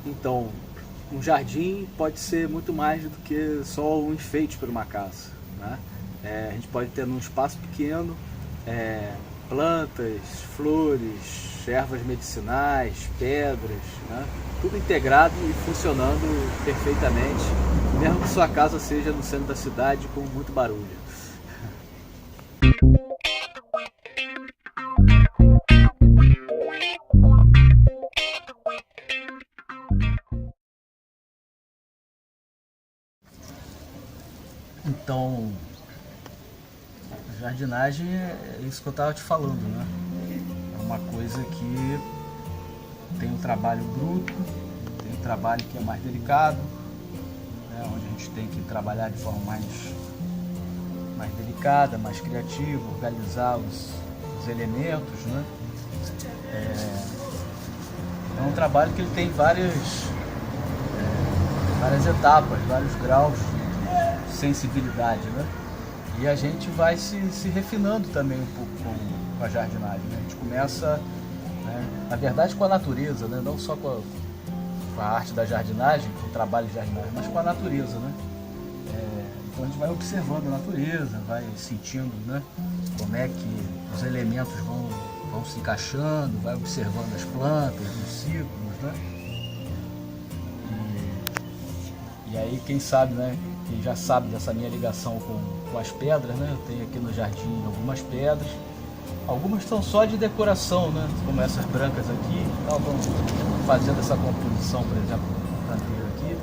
Então, um jardim pode ser muito mais do que só um enfeite para uma casa, né? A gente pode ter num espaço pequeno plantas, flores, ervas medicinais, pedras, né? Tudo integrado e funcionando perfeitamente, mesmo que sua casa seja no centro da cidade com muito barulho. Então, jardinagem é isso que eu estava te falando, né? É uma coisa que tem um trabalho bruto, tem um trabalho que é mais delicado, né? Onde a gente tem que trabalhar de forma mais delicada, mais criativa, organizar os elementos, né? É um trabalho que ele tem várias etapas, vários graus de sensibilidade, né? E a gente vai se refinando também um pouco com a jardinagem, né? A gente começa, né, na verdade, com a natureza, né? Não só com a arte da jardinagem, com o trabalho de jardinagem, mas com a natureza, né? Então a gente vai observando a natureza, vai sentindo, né, como é que os elementos vão se encaixando, vai observando as plantas, os ciclos, né? E aí, quem sabe, né? Quem já sabe dessa minha ligação com as pedras, né? Eu tenho aqui no jardim algumas pedras. Algumas são só de decoração, né? Como essas brancas aqui. Estavam fazendo essa composição, por exemplo, no canteiro aqui.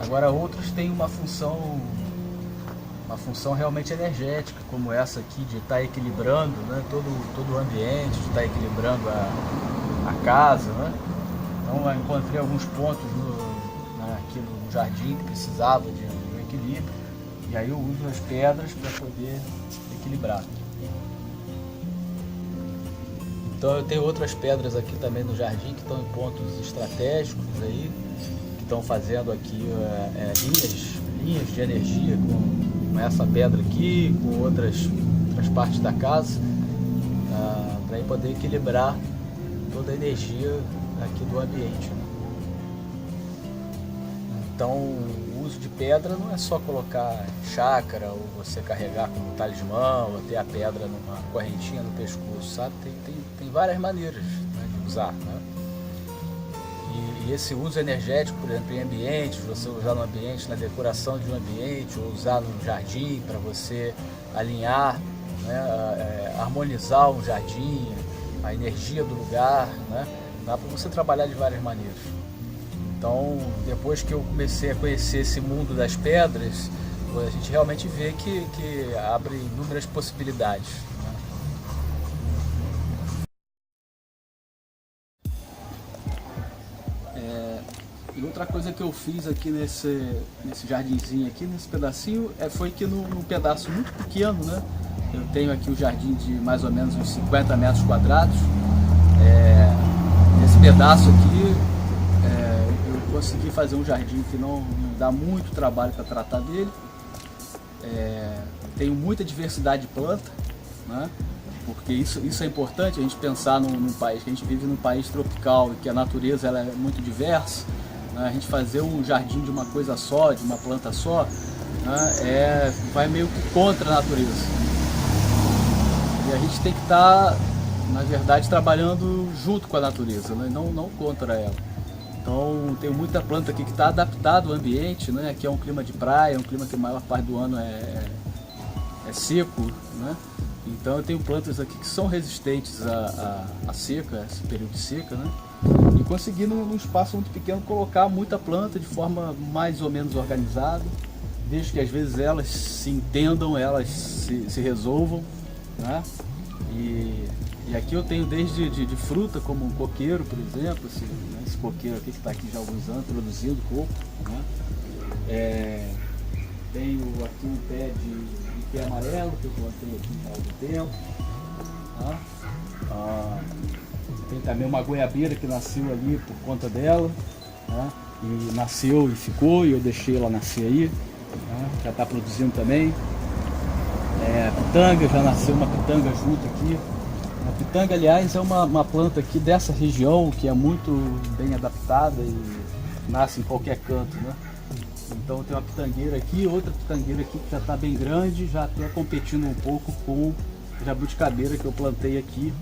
Agora outros têm uma função realmente energética, como essa aqui, de estar equilibrando, né? todo o ambiente, de estar equilibrando a casa, né? Então eu encontrei alguns pontos aqui no jardim que precisava de um equilíbrio, e aí eu uso as pedras para poder equilibrar. Então eu tenho outras pedras aqui também no jardim que estão em pontos estratégicos aí, que estão fazendo aqui linhas de energia com essa pedra aqui, com outras partes da casa, para poder equilibrar toda a energia aqui do ambiente, né? Então, o uso de pedra não é só colocar chácara, ou você carregar como talismã, ou ter a pedra numa correntinha no pescoço, sabe? Tem várias maneiras, né, de usar, né? E esse uso energético, por exemplo, em ambientes, você usar no ambiente, na decoração de um ambiente, ou usar no jardim para você alinhar, né, harmonizar um jardim, a energia do lugar, né? Dá para você trabalhar de várias maneiras. Então, depois que eu comecei a conhecer esse mundo das pedras, a gente realmente vê que abre inúmeras possibilidades, né? E outra coisa que eu fiz aqui nesse jardinzinho aqui, nesse pedacinho, foi que num pedaço muito pequeno, né? Eu tenho aqui um jardim de mais ou menos uns 50 metros quadrados. Nesse pedaço aqui, eu consegui fazer um jardim que não dá muito trabalho para tratar dele. Tenho muita diversidade de planta, né? Porque isso é importante, a gente pensar num país, que a gente vive num país tropical e que a natureza ela é muito diversa, né? A gente fazer um jardim de uma coisa só, de uma planta só, né? Vai meio que contra a natureza. E a gente tem que estar, na verdade, trabalhando junto com a natureza, né? Não contra ela. Então tem muita planta aqui que está adaptada ao ambiente, né? Aqui é um clima de praia, é um clima que a maior parte do ano é seco, né? Então eu tenho plantas aqui que são resistentes à seca, a esse período de seca, né? E consegui num espaço muito pequeno colocar muita planta de forma mais ou menos organizada, desde que às vezes elas se entendam, elas se resolvam, né? E aqui eu tenho desde de fruta, como um coqueiro, por exemplo, esse coqueiro aqui que está aqui já há alguns anos, produzindo coco, né? Tenho aqui um pé de ipê amarelo, que eu plantei aqui há algum tempo, né? Tem também uma goiabeira que nasceu ali por conta dela, né? E nasceu e ficou, e eu deixei ela nascer aí, né? Já está produzindo também. Pitanga, já nasceu uma pitanga junto aqui, A pitanga, aliás, é uma planta aqui dessa região que é muito bem adaptada e nasce em qualquer canto, né? Então tem uma pitangueira aqui, outra pitangueira aqui que já está bem grande, já até competindo um pouco com a jabuticabeira que eu plantei aqui,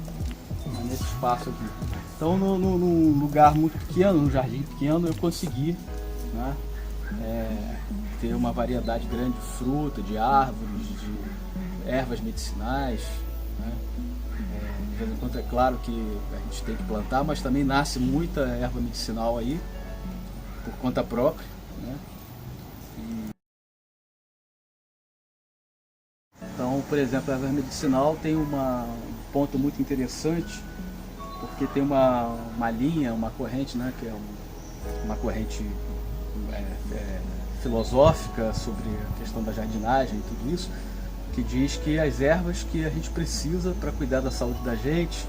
nesse espaço aqui. Então num lugar muito pequeno, num jardim pequeno, eu consegui, né, ter uma variedade grande de fruta, de árvores, de ervas medicinais, né? De vez em quando é claro que a gente tem que plantar, mas também nasce muita erva medicinal aí, por conta própria, né? Então, por exemplo, a erva medicinal tem um ponto muito interessante, porque tem uma linha, uma corrente, né, que é uma corrente filosófica sobre a questão da jardinagem e tudo isso, que diz que as ervas que a gente precisa para cuidar da saúde da gente,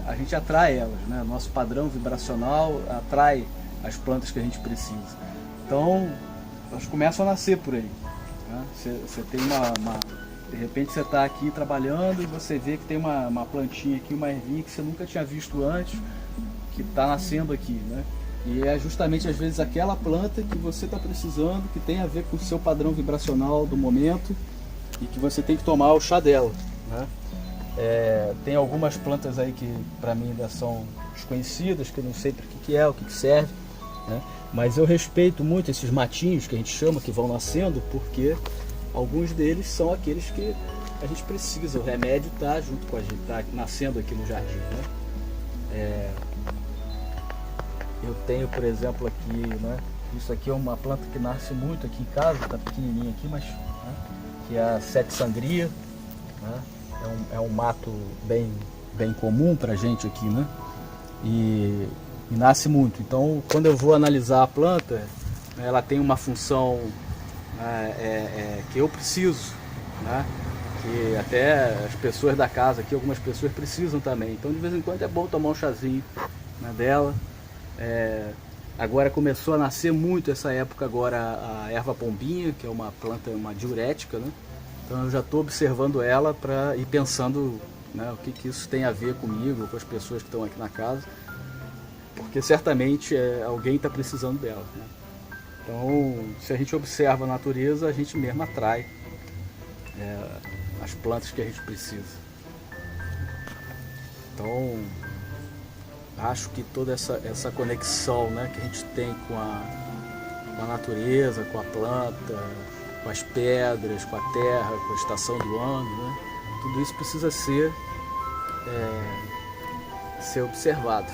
a gente atrai elas, né? Nosso padrão vibracional atrai as plantas que a gente precisa. Então, elas começam a nascer por aí, né? Você tem de repente você está aqui trabalhando e você vê que tem uma plantinha aqui, uma ervinha que você nunca tinha visto antes, que está nascendo aqui, né? E é justamente às vezes aquela planta que você está precisando, que tem a ver com o seu padrão vibracional do momento e que você tem que tomar o chá dela, né? Tem algumas plantas aí que para mim ainda são desconhecidas, que eu não sei para que é, o que serve, né? Mas eu respeito muito esses matinhos que a gente chama, que vão nascendo, porque alguns deles são aqueles que a gente precisa. O remédio está junto com a gente, está nascendo aqui no jardim, né? Eu tenho, por exemplo, aqui, né? Isso aqui é uma planta que nasce muito aqui em casa, está pequenininha aqui, mas, né, que é a sete sangria, né? É um mato bem comum para a gente aqui, né? E nasce muito. Então, quando eu vou analisar a planta, ela tem uma função que eu preciso, né? Que até as pessoas da casa aqui, algumas pessoas precisam também. Então, de vez em quando é bom tomar um chazinho, né, dela. Agora começou a nascer muito essa época agora a erva pombinha, que é uma planta, uma diurética, né? Então eu já estou observando ela para ir pensando, né, o que isso tem a ver comigo, com as pessoas que estão aqui na casa, porque certamente alguém está precisando dela, né? Então, se a gente observa a natureza, a gente mesmo atrai as plantas que a gente precisa. Então, acho que toda essa conexão, né, que a gente tem com a natureza, com a planta, com as pedras, com a terra, com a estação do ano, né, tudo isso precisa ser observado.